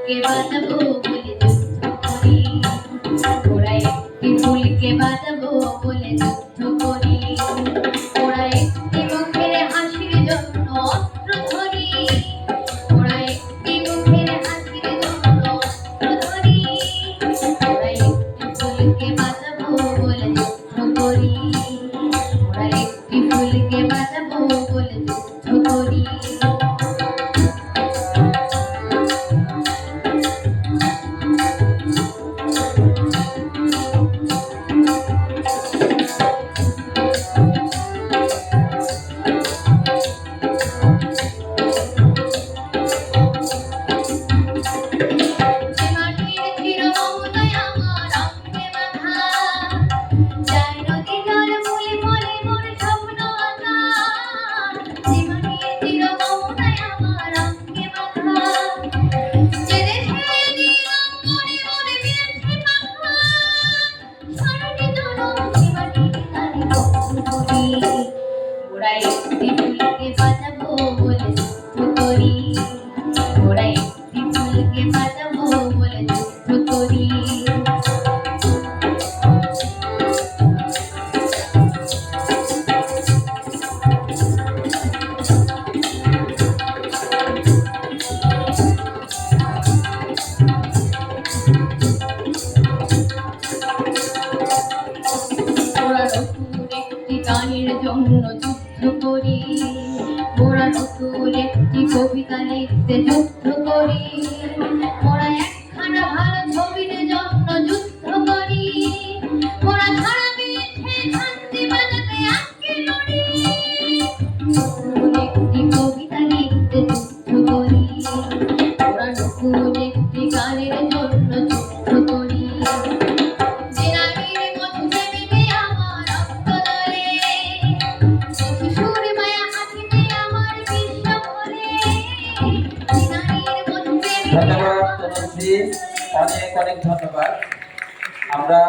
ফুলকে বাঁচাবো বলে যুদ্ধ করি, ওরা একটি ফুলকে বাঁচাবো বলে যুদ্ধ করি, ওরা একটি মুখের হাসির জন্য অস্ত্র ধরি, ওরা একটি মুখের হাসির জন্য অস্ত্র ধরি, ওরা একটি ফুলকে বাঁচাবো বলে যুদ্ধ করি, ওরা একটি ফুলকে বাঁচাবো বলে যুদ্ধ করি। ওরা একটি ফুলকে বাঁচাবো বলে যুদ্ধ করি, ওরা একটি ফুলকে বাঁচাবো বলে যুদ্ধ করি। গানের জন্য যুদ্ধ করি, ওরা নতুন একটি কবিতা লিখতে যুদ্ধ করি, ওরা একখানা ভালো ছবির জন্য যুদ্ধ করি, ওরা ধারা মিঠে শান্তি বাজাতে আজকে লড়ি, নতুন একটি কবিতা লিখতে যুদ্ধ করি, ওরা নতুন একটি গানের জন্য যুদ্ধ করি। ধন্যবাদ তনুশ্রী, অনেক অনেক ধন্যবাদ। আমরা